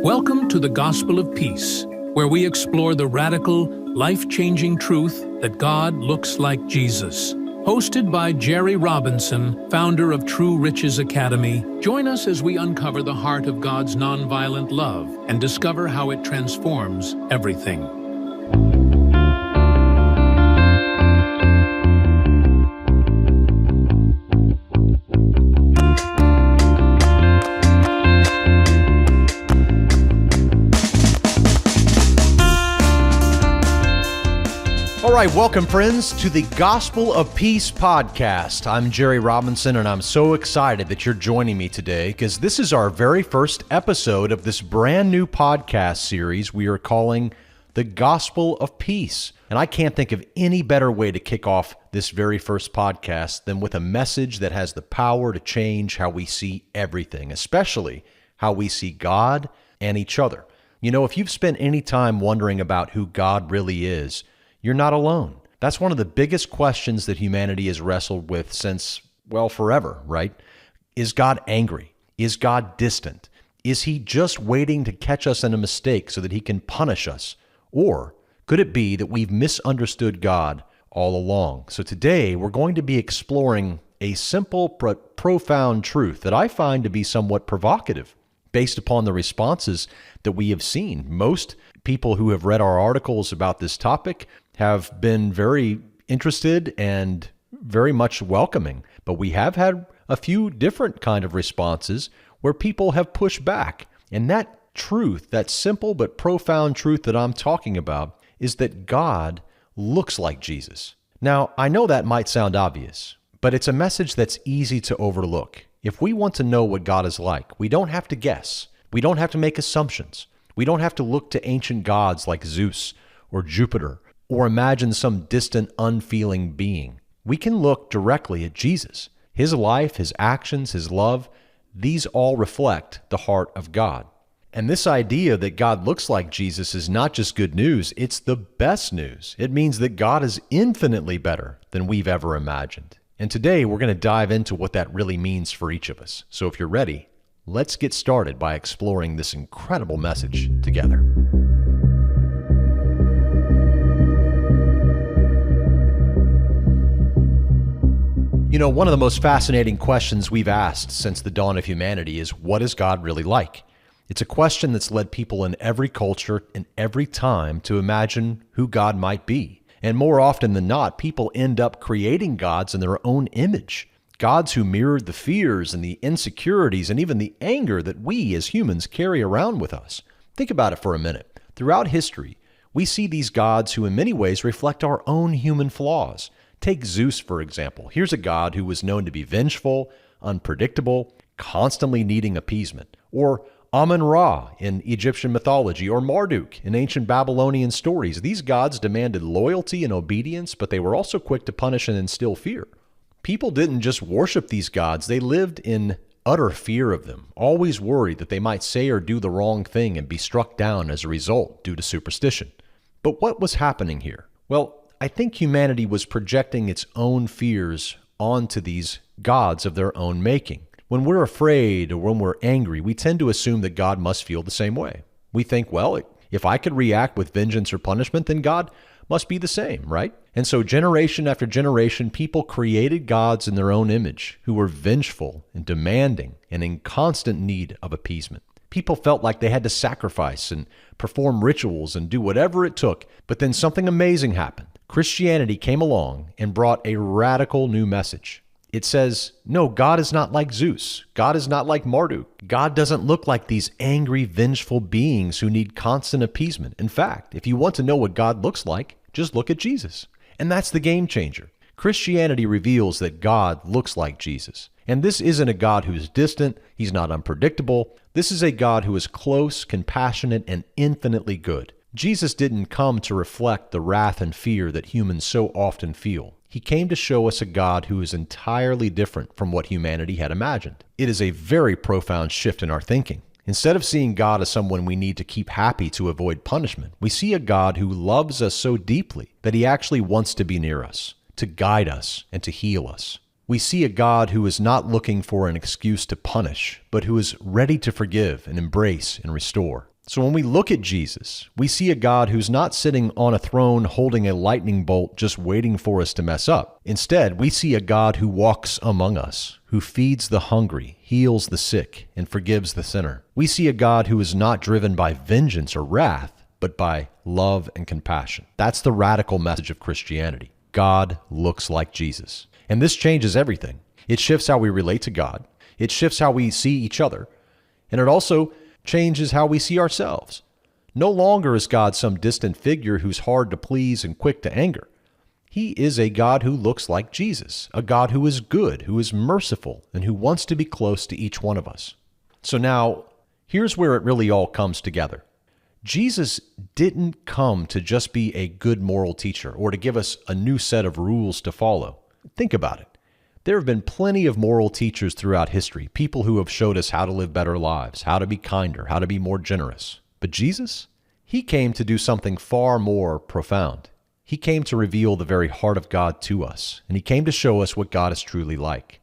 Welcome to the Gospel of Peace, where we explore the radical, life-changing truth that God looks like Jesus. Hosted by Jerry Robinson, founder of True Riches Academy, join us as we uncover the heart of God's nonviolent love and discover how it transforms everything. All right, welcome friends to the Gospel of Peace podcast. I'm Jerry Robinson, and I'm so excited that you're joining me today because this is our very first episode of this brand new podcast series we are calling the Gospel of Peace. And I can't think of any better way to kick off this very first podcast than with a message that has the power to change how we see everything, especially how we see God and each other. You know, if you've spent any time wondering about who God really is, you're not alone. That's one of the biggest questions that humanity has wrestled with since, well, forever, right? Is God angry? Is God distant? Is he just waiting to catch us in a mistake so that he can punish us? Or could it be that we've misunderstood God all along? So today we're going to be exploring a simple but profound truth that I find to be somewhat provocative based upon the responses that we have seen. Most people who have read our articles about this topic have been very interested and very much welcoming. But we have had a few different kind of responses where people have pushed back. And that truth, that simple but profound truth that I'm talking about, is that God looks like Jesus. Now, I know that might sound obvious, but it's a message that's easy to overlook. If we want to know what God is like, we don't have to guess. We don't have to make assumptions. We don't have to look to ancient gods like Zeus or Jupiter, or imagine some distant, unfeeling being. We can look directly at Jesus. His life, his actions, his love, these all reflect the heart of God. And this idea that God looks like Jesus is not just good news, it's the best news. It means that God is infinitely better than we've ever imagined. And today we're going to dive into what that really means for each of us. So if you're ready, let's get started by exploring this incredible message together. You know, one of the most fascinating questions we've asked since the dawn of humanity is, what is God really like? It's a question that's led people in every culture and every time to imagine who God might be. And more often than not, people end up creating gods in their own image. Gods who mirrored the fears and the insecurities and even the anger that we as humans carry around with us. Think about it for a minute. Throughout history, we see these gods who in many ways reflect our own human flaws. Take Zeus, for example. Here's a god who was known to be vengeful, unpredictable, constantly needing appeasement. Or Amun-Ra in Egyptian mythology, or Marduk in ancient Babylonian stories. These gods demanded loyalty and obedience, but they were also quick to punish and instill fear. People didn't just worship these gods, they lived in utter fear of them, always worried that they might say or do the wrong thing and be struck down as a result due to superstition. But what was happening here? Well, I think humanity was projecting its own fears onto these gods of their own making. When we're afraid or when we're angry, we tend to assume that God must feel the same way. We think, well, if I could react with vengeance or punishment, then God must be the same, right? And so generation after generation, people created gods in their own image who were vengeful and demanding and in constant need of appeasement. People felt like they had to sacrifice and perform rituals and do whatever it took, but then something amazing happened. Christianity came along and brought a radical new message. It says, no, God is not like Zeus. God is not like Marduk. God doesn't look like these angry, vengeful beings who need constant appeasement. In fact, if you want to know what God looks like, just look at Jesus. And that's the game changer. Christianity reveals that God looks like Jesus. And this isn't a God who's distant. He's not unpredictable. This is a God who is close, compassionate, and infinitely good. Jesus didn't come to reflect the wrath and fear that humans so often feel. He came to show us a God who is entirely different from what humanity had imagined. It is a very profound shift in our thinking. Instead of seeing God as someone we need to keep happy to avoid punishment, we see a God who loves us so deeply that he actually wants to be near us, to guide us, and to heal us. We see a God who is not looking for an excuse to punish, but who is ready to forgive and embrace and restore. So when we look at Jesus, we see a God who's not sitting on a throne holding a lightning bolt just waiting for us to mess up. Instead, we see a God who walks among us, who feeds the hungry, heals the sick, and forgives the sinner. We see a God who is not driven by vengeance or wrath, but by love and compassion. That's the radical message of Christianity. God looks like Jesus. And this changes everything. It shifts how we relate to God. It shifts how we see each other. And it also changes how we see ourselves. No longer is God some distant figure who's hard to please and quick to anger. He is a God who looks like Jesus, a God who is good, who is merciful, and who wants to be close to each one of us. So now, here's where it really all comes together. Jesus didn't come to just be a good moral teacher or to give us a new set of rules to follow. Think about it. There have been plenty of moral teachers throughout history, people who have showed us how to live better lives, how to be kinder, how to be more generous. But Jesus, he came to do something far more profound. He came to reveal the very heart of God to us, and he came to show us what God is truly like.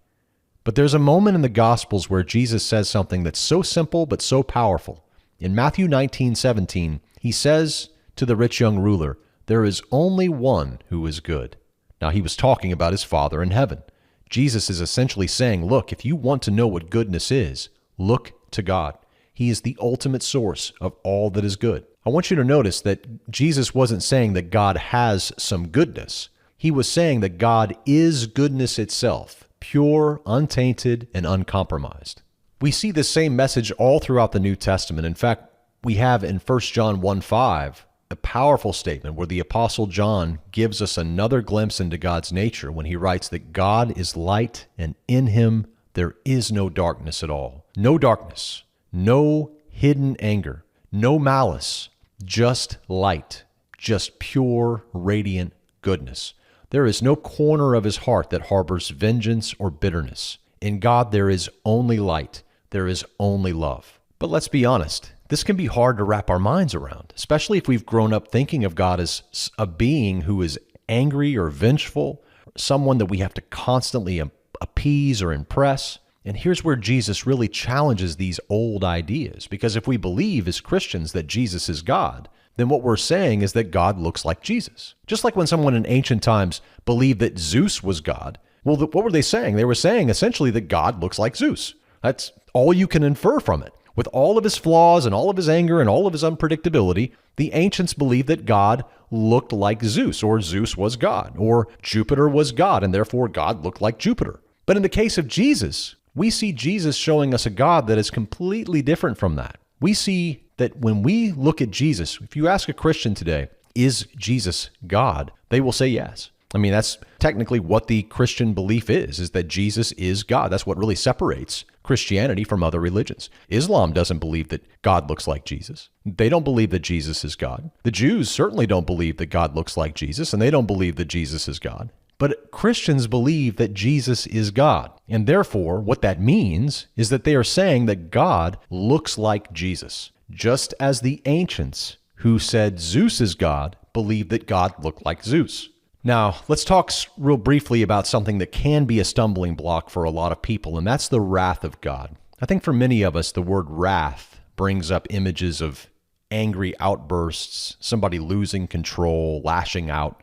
But there's a moment in the Gospels where Jesus says something that's so simple but so powerful. In Matthew 19:17, he says to the rich young ruler, "There is only one who is good." Now, he was talking about his Father in heaven. Jesus is essentially saying, look, if you want to know what goodness is, look to God. He is the ultimate source of all that is good. I want you to notice that Jesus wasn't saying that God has some goodness. He was saying that God is goodness itself, pure, untainted, and uncompromised. We see this same message all throughout the New Testament. In fact, we have in 1 John 1:5, a powerful statement where the Apostle John gives us another glimpse into God's nature when he writes that God is light and in him there is no darkness at all. No darkness, no hidden anger, no malice, just light, just pure, radiant goodness. There is no corner of his heart that harbors vengeance or bitterness. In God there is only light, there is only love. But let's be honest. This can be hard to wrap our minds around, especially if we've grown up thinking of God as a being who is angry or vengeful, someone that we have to constantly appease or impress. And here's where Jesus really challenges these old ideas, because if we believe as Christians that Jesus is God, then what we're saying is that God looks like Jesus. Just like when someone in ancient times believed that Zeus was God, well, what were they saying? They were saying essentially that God looks like Zeus. That's all you can infer from it. With all of his flaws and all of his anger and all of his unpredictability, the ancients believed that God looked like Zeus, or Zeus was God, or Jupiter was God, and therefore God looked like Jupiter. But in the case of Jesus, we see Jesus showing us a God that is completely different from that. We see that when we look at Jesus, if you ask a Christian today, is Jesus God? They will say yes. I mean, that's technically what the Christian belief is that Jesus is God. That's what really separates Christianity from other religions. Islam doesn't believe that God looks like Jesus. They don't believe that Jesus is God. The Jews certainly don't believe that God looks like Jesus, and they don't believe that Jesus is God. But Christians believe that Jesus is God. And therefore, what that means is that they are saying that God looks like Jesus, just as the ancients who said Zeus is God believed that God looked like Zeus. Now, let's talk real briefly about something that can be a stumbling block for a lot of people, and that's the wrath of God. I think for many of us, the word wrath brings up images of angry outbursts, somebody losing control, lashing out.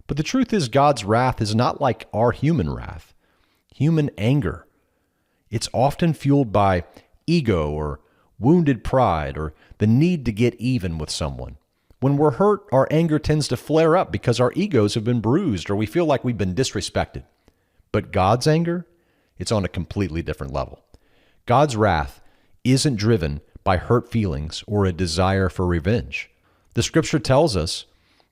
But the truth is, God's wrath is not like our human wrath, human anger. It's often fueled by ego or wounded pride or the need to get even with someone. When we're hurt, our anger tends to flare up because our egos have been bruised or we feel like we've been disrespected. But God's anger, it's on a completely different level. God's wrath isn't driven by hurt feelings or a desire for revenge. The scripture tells us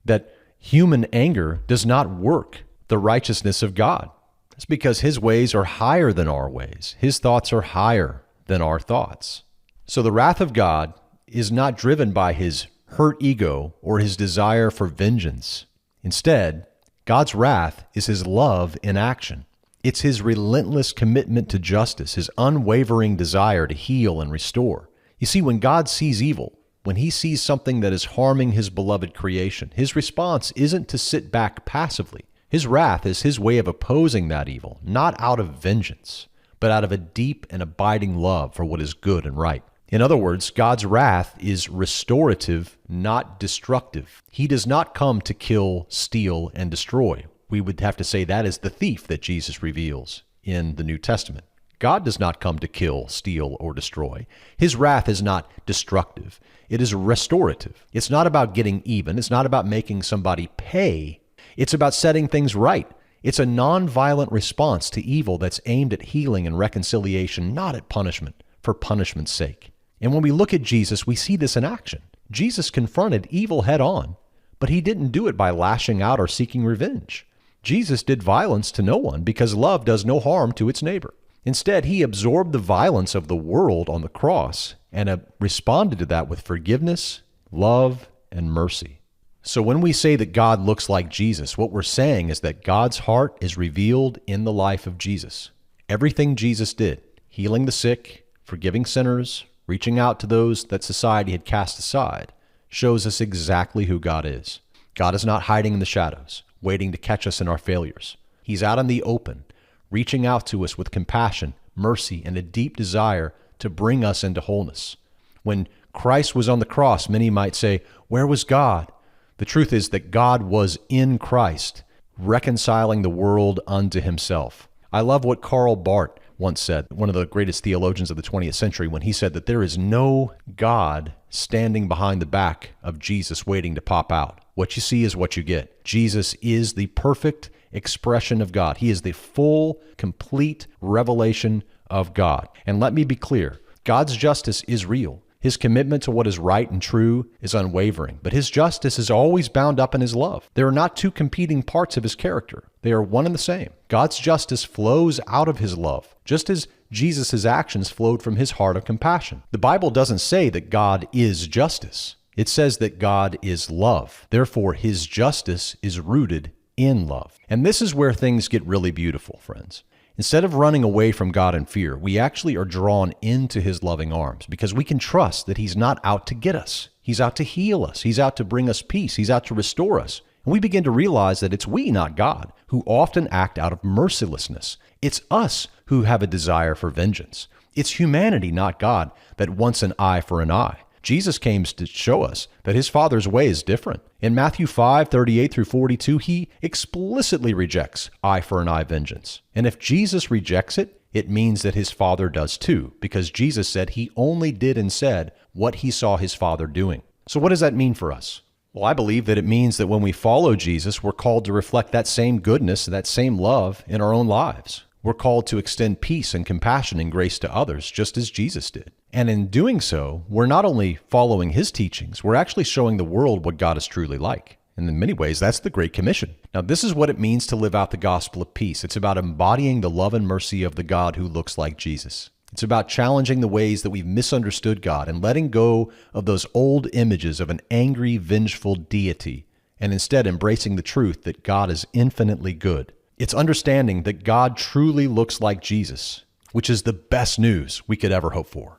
that human anger does not work the righteousness of God. That's because his ways are higher than our ways. His thoughts are higher than our thoughts. So the wrath of God is not driven by his hurt ego or his desire for vengeance. Instead, God's wrath is his love in action. It's his relentless commitment to justice, his unwavering desire to heal and restore. You see, when God sees evil, when he sees something that is harming his beloved creation, his response isn't to sit back passively. His wrath is his way of opposing that evil, not out of vengeance, but out of a deep and abiding love for what is good and right. In other words, God's wrath is restorative, not destructive. He does not come to kill, steal, and destroy. We would have to say that is the thief that Jesus reveals in the New Testament. God does not come to kill, steal, or destroy. His wrath is not destructive. It is restorative. It's not about getting even. It's not about making somebody pay. It's about setting things right. It's a nonviolent response to evil that's aimed at healing and reconciliation, not at punishment, for punishment's sake. And when we look at Jesus, we see this in action. Jesus confronted evil head on, but he didn't do it by lashing out or seeking revenge. Jesus did violence to no one because love does no harm to its neighbor. Instead, he absorbed the violence of the world on the cross and responded to that with forgiveness, love, and mercy. So when we say that God looks like Jesus, what we're saying is that God's heart is revealed in the life of Jesus. Everything Jesus did, healing the sick, forgiving sinners, reaching out to those that society had cast aside, shows us exactly who God is. God is not hiding in the shadows, waiting to catch us in our failures. He's out in the open, reaching out to us with compassion, mercy, and a deep desire to bring us into wholeness. When Christ was on the cross, many might say, "Where was God?" The truth is that God was in Christ, reconciling the world unto himself. I love what Karl Barth once said, one of the greatest theologians of the 20th century, when he said that there is no God standing behind the back of Jesus waiting to pop out. What you see is what you get. Jesus is the perfect expression of God. He is the full, complete revelation of God. And let me be clear, God's justice is real. His commitment to what is right and true is unwavering, but his justice is always bound up in his love. There are not two competing parts of his character. They are one and the same. God's justice flows out of his love, just as Jesus' actions flowed from his heart of compassion. The Bible doesn't say that God is justice. It says that God is love. Therefore, his justice is rooted in love. And this is where things get really beautiful, friends. Instead of running away from God in fear, we actually are drawn into his loving arms because we can trust that he's not out to get us. He's out to heal us. He's out to bring us peace. He's out to restore us. And we begin to realize that it's we, not God, who often act out of mercilessness. It's us who have a desire for vengeance. It's humanity, not God, that wants an eye for an eye. Jesus came to show us that his Father's way is different. In Matthew 5:38 through 42, he explicitly rejects eye for an eye vengeance. And if Jesus rejects it, it means that his Father does too, because Jesus said he only did and said what he saw his Father doing. So what does that mean for us? Well, I believe that it means that when we follow Jesus, we're called to reflect that same goodness, that same love in our own lives. We're called to extend peace and compassion and grace to others, just as Jesus did. And in doing so, we're not only following his teachings, we're actually showing the world what God is truly like. And in many ways, that's the Great Commission. Now, this is what it means to live out the gospel of peace. It's about embodying the love and mercy of the God who looks like Jesus. It's about challenging the ways that we've misunderstood God and letting go of those old images of an angry, vengeful deity, and instead embracing the truth that God is infinitely good. It's understanding that God truly looks like Jesus, which is the best news we could ever hope for.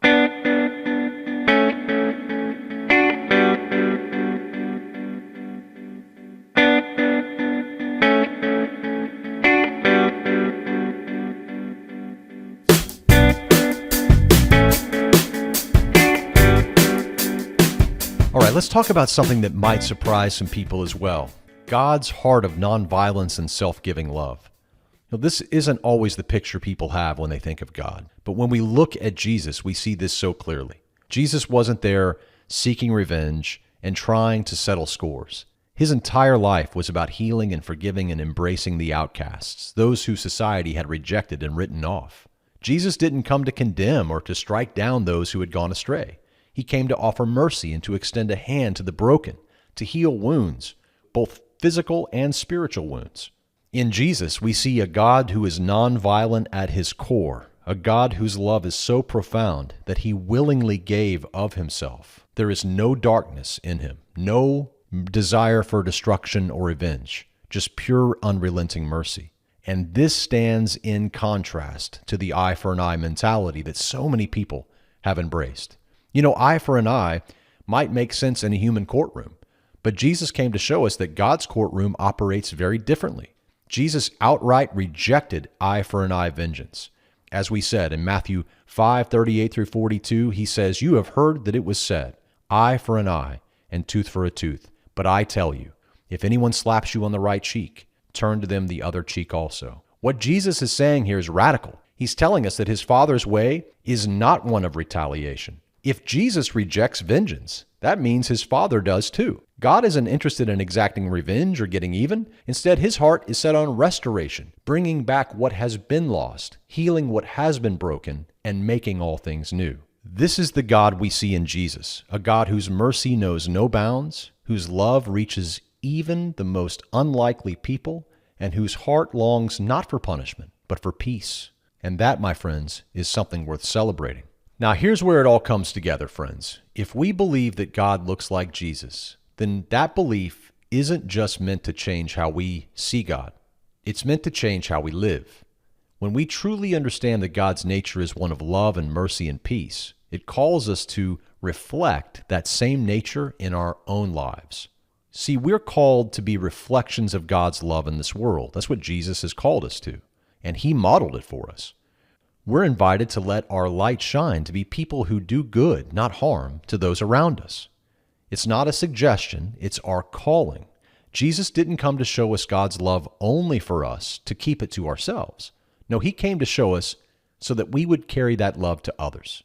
All right, let's talk about something that might surprise some people as well. God's heart of nonviolence and self-giving love. Now, this isn't always the picture people have when they think of God. But when we look at Jesus, we see this so clearly. Jesus wasn't there seeking revenge and trying to settle scores. His entire life was about healing and forgiving and embracing the outcasts, those who society had rejected and written off. Jesus didn't come to condemn or to strike down those who had gone astray. He came to offer mercy and to extend a hand to the broken, to heal wounds, both physical and spiritual wounds. In Jesus, we see a God who is nonviolent at his core, a God whose love is so profound that he willingly gave of himself. There is no darkness in him, no desire for destruction or revenge, just pure unrelenting mercy. And this stands in contrast to the eye for an eye mentality that so many people have embraced. You know, eye for an eye might make sense in a human courtroom, but Jesus came to show us that God's courtroom operates very differently. Jesus outright rejected eye for an eye vengeance. As we said in Matthew 5:38 through 42, he says, "You have heard that it was said, eye for an eye and tooth for a tooth. But I tell you, if anyone slaps you on the right cheek, turn to them the other cheek also." What Jesus is saying here is radical. He's telling us that his Father's way is not one of retaliation. If Jesus rejects vengeance, that means his Father does too. God isn't interested in exacting revenge or getting even. Instead, his heart is set on restoration, bringing back what has been lost, healing what has been broken, and making all things new. This is the God we see in Jesus, a God whose mercy knows no bounds, whose love reaches even the most unlikely people, and whose heart longs not for punishment, but for peace. And that, my friends, is something worth celebrating. Now, here's where it all comes together, friends. If we believe that God looks like Jesus, then that belief isn't just meant to change how we see God. It's meant to change how we live. When we truly understand that God's nature is one of love and mercy and peace, it calls us to reflect that same nature in our own lives. See, we're called to be reflections of God's love in this world. That's what Jesus has called us to, and he modeled it for us. We're invited to let our light shine, to be people who do good, not harm, to those around us. It's not a suggestion, it's our calling. Jesus didn't come to show us God's love only for us, to keep it to ourselves. No, he came to show us so that we would carry that love to others.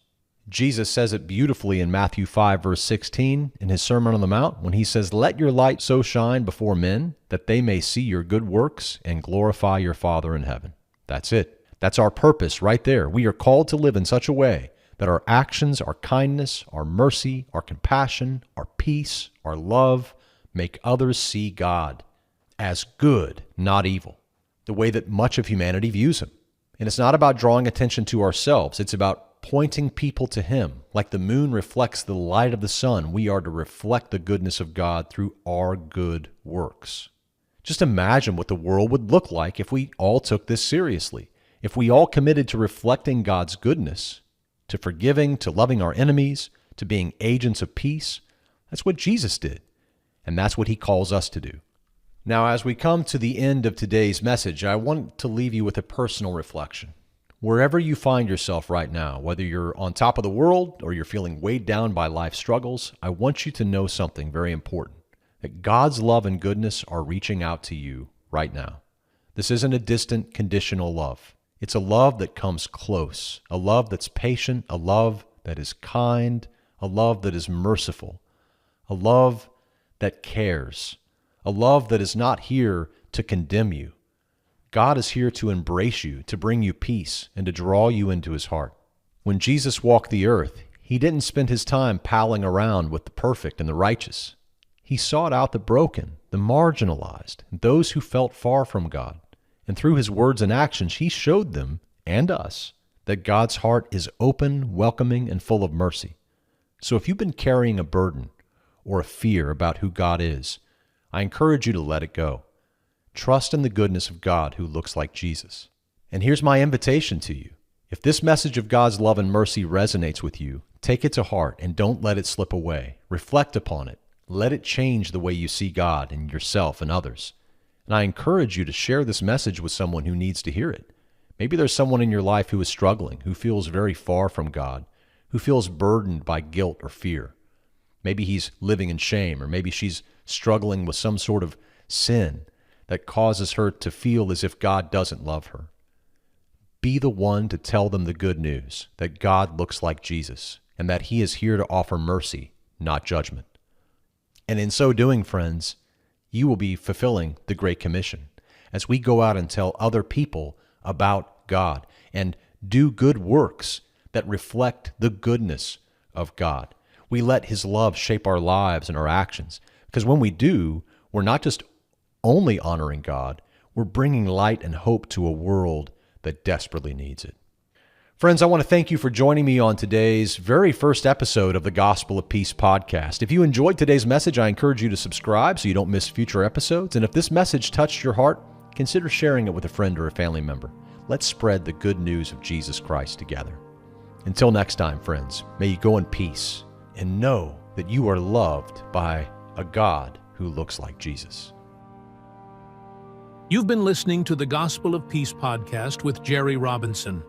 Jesus says it beautifully in Matthew 5, verse 16, in his Sermon on the Mount, when he says, "Let your light so shine before men that they may see your good works and glorify your Father in heaven." That's it. That's our purpose right there. We are called to live in such a way that our actions, our kindness, our mercy, our compassion, our peace, our love make others see God as good, not evil, the way that much of humanity views him. And it's not about drawing attention to ourselves. It's about pointing people to him. Like the moon reflects the light of the sun, we are to reflect the goodness of God through our good works. Just imagine what the world would look like if we all took this seriously. If we all committed to reflecting God's goodness, to forgiving, to loving our enemies, to being agents of peace. That's what Jesus did, and that's what he calls us to do. Now, as we come to the end of today's message, I want to leave you with a personal reflection. Wherever you find yourself right now, whether you're on top of the world or you're feeling weighed down by life's struggles, I want you to know something very important, that God's love and goodness are reaching out to you right now. This isn't a distant, conditional love. It's a love that comes close, a love that's patient, a love that is kind, a love that is merciful, a love that cares, a love that is not here to condemn you. God is here to embrace you, to bring you peace, and to draw you into his heart. When Jesus walked the earth, he didn't spend his time palling around with the perfect and the righteous. He sought out the broken, the marginalized, and those who felt far from God. And through his words and actions, he showed them, and us, that God's heart is open, welcoming, and full of mercy. So if you've been carrying a burden or a fear about who God is, I encourage you to let it go. Trust in the goodness of God who looks like Jesus. And here's my invitation to you. If this message of God's love and mercy resonates with you, take it to heart and don't let it slip away. Reflect upon it. Let it change the way you see God and yourself and others. And I encourage you to share this message with someone who needs to hear it. Maybe there's someone in your life who is struggling, who feels very far from God, who feels burdened by guilt or fear. Maybe he's living in shame, or maybe she's struggling with some sort of sin that causes her to feel as if God doesn't love her. Be the one to tell them the good news, that God looks like Jesus, and that he is here to offer mercy, not judgment. And in so doing, friends, you will be fulfilling the Great Commission as we go out and tell other people about God and do good works that reflect the goodness of God. We let his love shape our lives and our actions, because when we do, we're not just only honoring God, we're bringing light and hope to a world that desperately needs it. Friends, I want to thank you for joining me on today's very first episode of the Gospel of Peace podcast. If you enjoyed today's message, I encourage you to subscribe so you don't miss future episodes. And if this message touched your heart, consider sharing it with a friend or a family member. Let's spread the good news of Jesus Christ together. Until next time, friends, may you go in peace and know that you are loved by a God who looks like Jesus. You've been listening to the Gospel of Peace podcast with Jerry Robinson.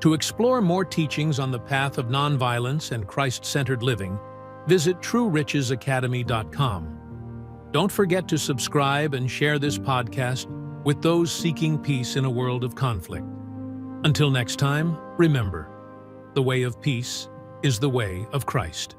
To explore more teachings on the path of nonviolence and Christ-centered living, visit TrueRichesAcademy.com. Don't forget to subscribe and share this podcast with those seeking peace in a world of conflict. Until next time, remember, the way of peace is the way of Christ.